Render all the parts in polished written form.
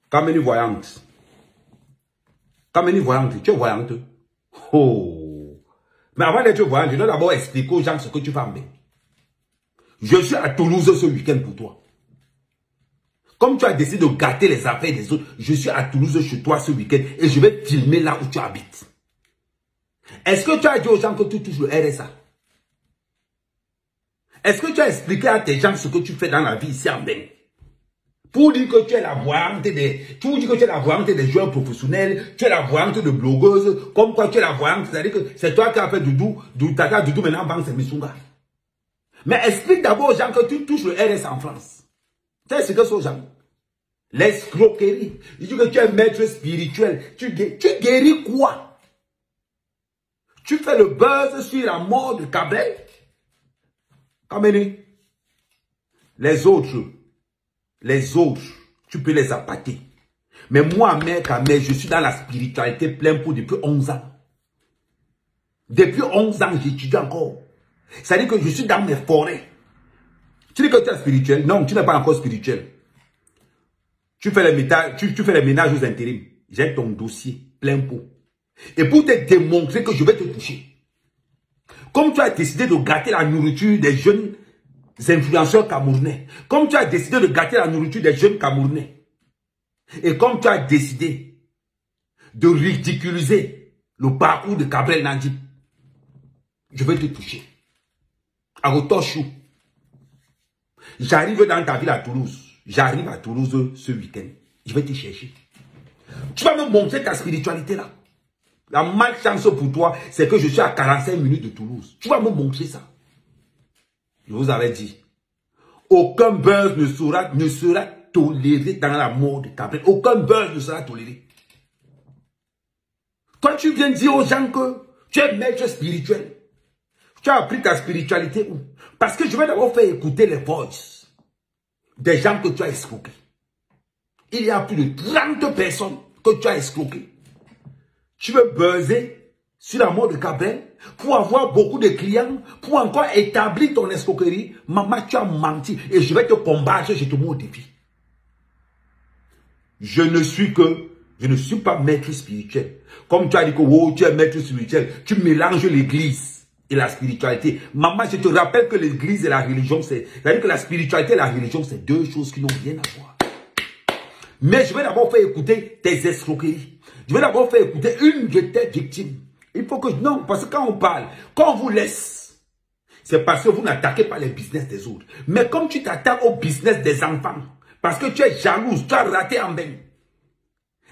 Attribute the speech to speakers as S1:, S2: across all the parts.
S1: Kameni voyante. Kameni voyante. Tu es voyante. Oh. Mais avant d'être voyante, je dois d'abord expliquer aux gens ce que tu vas amener. Je suis à Toulouse ce week-end pour toi. Comme tu as décidé de gâter les affaires des autres, je suis à Toulouse chez toi ce week-end et je vais filmer là où tu habites. Est-ce que tu as dit aux gens que tu touches le RSA? Est-ce que tu as expliqué à tes gens ce que tu fais dans la vie ici en Bénin? Pour dire que tu es la voyante des joueurs professionnels, tu es la voyante de blogueuses, comme quoi tu es la voyante, c'est-à-dire que c'est toi qui as fait Doudou maintenant Banque Semisunga. Mais explique d'abord aux gens que tu touches le RSA en France. Tu sais ce que c'est aux gens? L'escroquerie. Il dit que tu es maître spirituel. Tu guéris quoi? Tu fais le buzz sur la mort de Cabrel? Kameni. Les autres, tu peux les appâter. Mais moi, mec, je suis dans la spiritualité plein pot depuis 11 ans. Depuis 11 ans, j'étudie encore. C'est-à-dire que je suis dans mes forêts. Tu dis que tu es spirituel? Non, tu n'es pas encore spirituel. Tu fais les ménages aux intérims. J'ai ton dossier plein pot. Et pour te démontrer que je vais te toucher. Comme tu as décidé de gâter la nourriture des jeunes influenceurs camerounais. Comme tu as décidé de gâter la nourriture des jeunes camerounais. Et comme tu as décidé de ridiculiser le parcours de Cabrel Nandib. Je vais te toucher. À Rotochou. J'arrive dans ta ville à Toulouse. J'arrive à Toulouse ce week-end. Je vais te chercher. Tu vas me montrer ta spiritualité là. La malchance pour toi, c'est que je suis à 45 minutes de Toulouse. Tu vas me montrer ça. Je vous avais dit. Aucun buzz ne sera toléré dans la mort de Cabrel. Aucun buzz ne sera toléré. Toi, tu viens dire aux gens que tu es maître spirituel. Tu as appris ta spiritualité où? Parce que je vais d'abord faire écouter les voices des gens que tu as escroqués. Il y a plus de 30 personnes que tu as escroquées. Tu veux buzzer sur la mort de Cabrel pour avoir beaucoup de clients, pour encore établir ton escroquerie. Maman, tu as menti et je vais te combattre, je te mets au défi. Je ne suis pas maître spirituel. Comme tu as dit que oh, tu es maître spirituel, tu mélanges l'église et la spiritualité. Maman, je te rappelle que l'église et la religion, c'est-à-dire que la spiritualité et la religion, c'est deux choses qui n'ont rien à voir. Mais je vais d'abord faire écouter tes escroqueries. Je vais d'abord faire écouter une de tes victimes. Il faut que... Non, parce que quand on parle, quand on vous laisse, c'est parce que vous n'attaquez pas les business des autres. Mais comme tu t'attaques au business des enfants, parce que tu es jalouse, tu as raté en bain.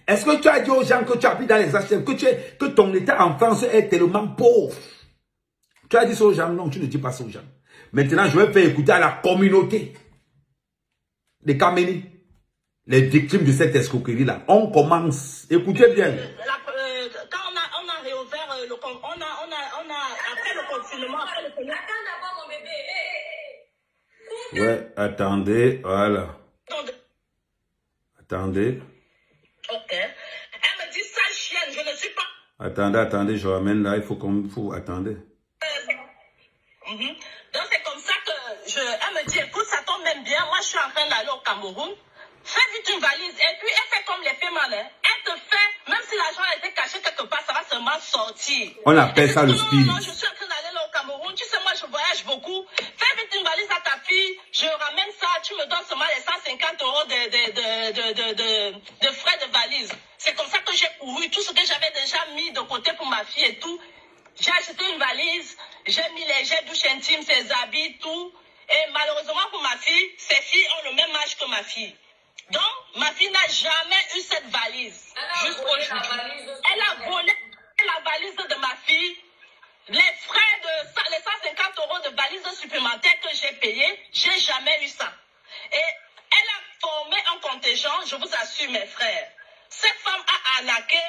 S1: Est-ce que tu as dit aux gens que tu habites dans les HLM, que ton état en France est tellement pauvre? Tu as dit ça aux gens? Non, tu ne dis pas ça aux gens. Maintenant, je vais faire écouter à la communauté des Kameni. Les victimes de cette escroquerie-là, on commence. Écoutez bien.
S2: Quand on a réouvert après le confinement, après le confinement. Attends d'abord mon bébé.
S1: Ouais, attendez, voilà. Attendez.
S2: Ok. Elle me dit sale chienne, je ne suis pas.
S1: Attendez, je ramène là, il faut attendez.
S2: Donc c'est comme ça que elle me dit, écoute, ça tombe même bien, moi je suis en train d'aller au Cameroun. Fais vite une valise et puis elle fait comme les femmes, hein. Elle te fait, même si l'argent a été caché quelque part, ça va seulement sortir.
S1: On appelle ça le spirit.
S2: Non, je suis en train d'aller là au Cameroun. Tu sais, moi je voyage beaucoup. Fais vite une valise à ta fille, je ramène ça, tu me donnes seulement les 150 € de frais de valise. C'est comme ça que j'ai couru tout ce que j'avais déjà mis de côté pour ma fille et tout. J'ai acheté une valise, j'ai mis les jets douche intime, ses habits, tout. Et malheureusement pour ma fille, ses filles ont le même âge que ma fille. Donc, ma fille n'a jamais eu cette valise. Jusqu'aujourd'hui. Elle a volé la valise de ma fille. Les frais les 150 € de valise supplémentaire que j'ai payé, j'ai jamais eu ça. Et elle a formé un contingent, je vous assure mes frères. Cette femme a arnaqué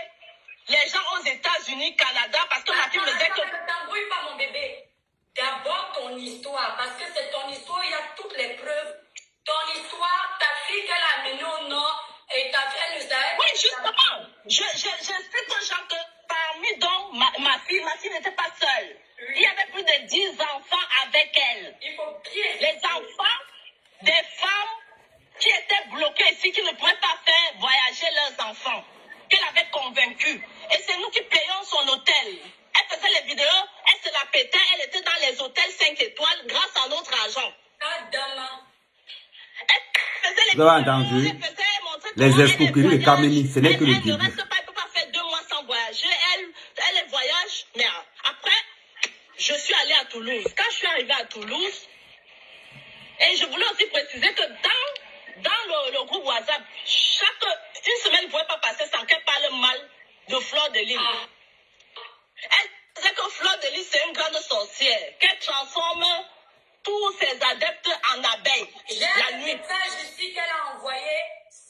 S2: les gens aux États-Unis, Canada, parce que ma fille me disait que... Ne t'embrouille pas mon bébé. D'abord ton histoire, parce que c'est ton histoire, il y a toutes les preuves. Ton histoire, ta fille qu'elle a amenée au nord et ta fille, elle nous a... Oui, justement. J'explique aux gens que parmi donc ma fille n'était pas seule. Il y avait plus de 10 enfants avec elle. Il faut bien... Les enfants des femmes qui étaient bloquées ici, qui ne pouvaient pas faire voyager leurs enfants, qu'elle avait convaincu. Et c'est nous qui payons son hôtel. Elle faisait les vidéos, elle se la pétait, elle était dans les hôtels 5 étoiles grâce à notre argent.
S1: Vous avez entendu? Les escroqueries de Kameni, ce n'est que le début.
S2: Elle ne reste pas, elle ne peut pas faire 2 mois sans voyager. Elle voyage, mais après, je suis allée à Toulouse. Quand je suis arrivée à Toulouse, et je voulais aussi préciser que dans le groupe WhatsApp, une semaine ne pouvait pas passer sans qu'elle parle mal de Fleur de Lys. Elle disait que Fleur de Lys, c'est une grande sorcière, qu'elle transforme tous ses adeptes en abeilles.
S3: J'ai un message ici qu'elle a envoyé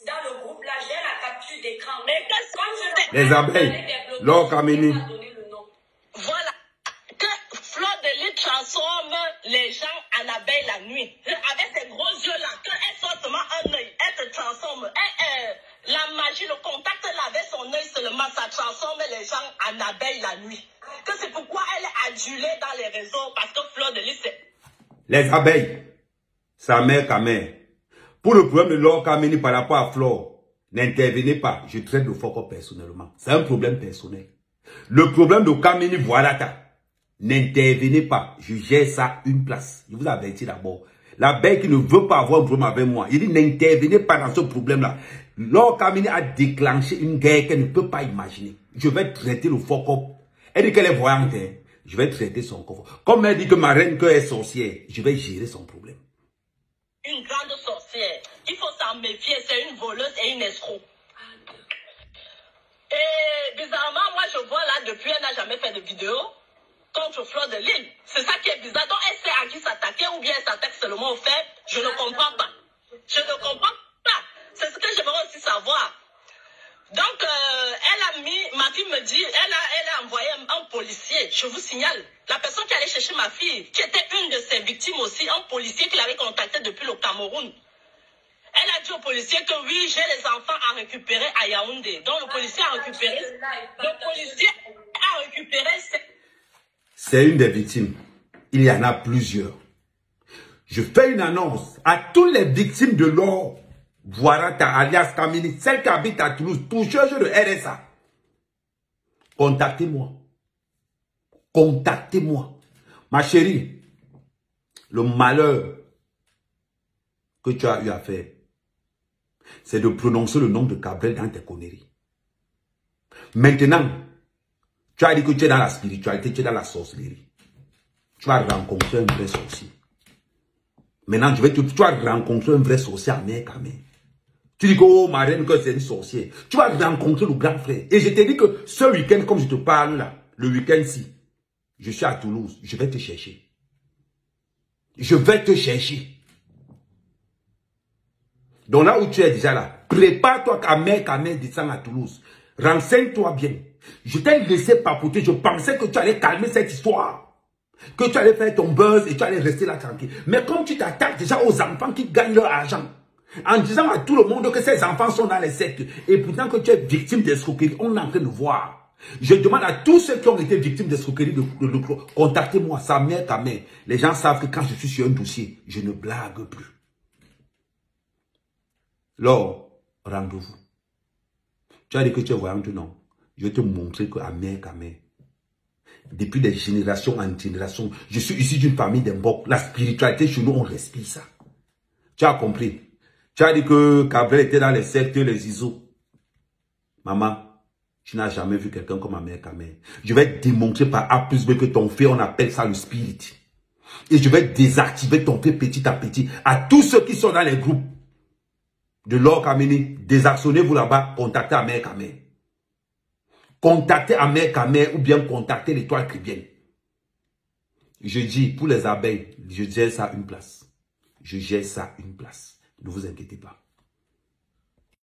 S3: dans le groupe, là, j'ai la capture d'écran. Mais
S1: les abeilles, Laure Kameni.
S2: Voilà. Que Fleur de Lys transforme les gens en abeilles la nuit. Avec ses gros yeux-là, quand elle sort seulement un œil, elle te transforme. La magie, le contact, elle avait son œil seulement, ça transforme les gens en abeilles la nuit. Que c'est pourquoi elle est adulée dans les réseaux, parce que Fleur de Lys, c'est...
S1: Les abeilles, sa mère Kameni. Pour le problème de Laure Kameni par rapport à Flore, n'intervenez pas. Je traite le Foko personnellement. C'est un problème personnel. Le problème de Kameni, voilà. N'intervenez pas. Je gère ça une place. Je vous avertis d'abord. L'abeille qui ne veut pas avoir un problème avec moi, il dit n'intervenez pas dans ce problème-là. Laure Kameni a déclenché une guerre qu'elle ne peut pas imaginer. Je vais traiter le Foko. Elle dit qu'elle est voyante. Je vais traiter son corps. Comme elle dit que ma reine est sorcière, je vais gérer son problème.
S2: Une grande sorcière. Il faut s'en méfier. C'est une voleuse et une escroc. Et bizarrement, moi je vois là, depuis elle n'a jamais fait de vidéo contre Fleur de Lys. C'est ça qui est bizarre. Donc elle sait à qui s'attaquer ou bien elle s'attaque seulement au fait. Je ne comprends pas. Je ne comprends pas. C'est ce que j'aimerais aussi savoir. Donc, elle a mis, ma fille me dit, elle a envoyé un policier, je vous signale, la personne qui allait chercher ma fille, qui était une de ses victimes aussi, un policier qui l'avait contacté depuis le Cameroun. Elle a dit au policier que oui, j'ai les enfants à récupérer à Yaoundé. Donc le policier a récupéré,
S1: C'est une des victimes. Il y en a plusieurs. Je fais une annonce à toutes les victimes de Laure Bouarata, alias Kameni, celle qui habite à Toulouse, toucheuse de RSA. Contactez-moi. Contactez-moi. Ma chérie, le malheur que tu as eu à faire, c'est de prononcer le nom de Gabriel dans tes conneries. Maintenant, tu as dit que tu es dans la spiritualité, tu es dans la sorcellerie. Tu vas rencontrer un vrai sorcier. Maintenant, tu vas rencontrer un vrai sorcier à Kameni. Tu dis que, oh, ma reine, que c'est une sorcière. Tu vas rencontrer le grand frère. Et je te dis que ce week-end, comme je te parle là, le week-end-ci, je suis à Toulouse, je vais te chercher. Je vais te chercher. Donc là où tu es déjà là, prépare-toi qu'à Kameni descend à Toulouse. Renseigne-toi bien. Je t'ai laissé papoter, je pensais que tu allais calmer cette histoire. Que tu allais faire ton buzz et tu allais rester là tranquille. Mais comme tu t'attaques déjà aux enfants qui gagnent leur argent, en disant à tout le monde que ces enfants sont dans les sectes, et pourtant que tu es victime d'escroquerie, on est en train de voir. Je demande à tous ceux qui ont été victimes d'escroquerie de contactez-moi, sa mère, ta mère. Les gens savent que quand je suis sur un dossier, je ne blague plus. Laure, rendez-vous. Tu as dit que tu es voyante, non? Je vais te montrer que Kameni, depuis des générations en générations, je suis issu d'une famille d'Mbok. La spiritualité chez nous, on respire ça. Tu as compris? Tu as dit que Gabriel était dans les sectes, les ISO. Maman, tu n'as jamais vu quelqu'un comme ma mère Kameni. Je vais démontrer par A plus B que ton fait, on appelle ça le spirit. Et je vais désactiver ton fait petit à petit. À tous ceux qui sont dans les groupes de Laure Kameni, désactionnez-vous là-bas, contactez Kameni. Contactez Kameni ou bien contactez l'étoile chrétienne. Je dis, pour les abeilles, je gère ça une place. Je gère ça une place. Ne vous inquiétez pas.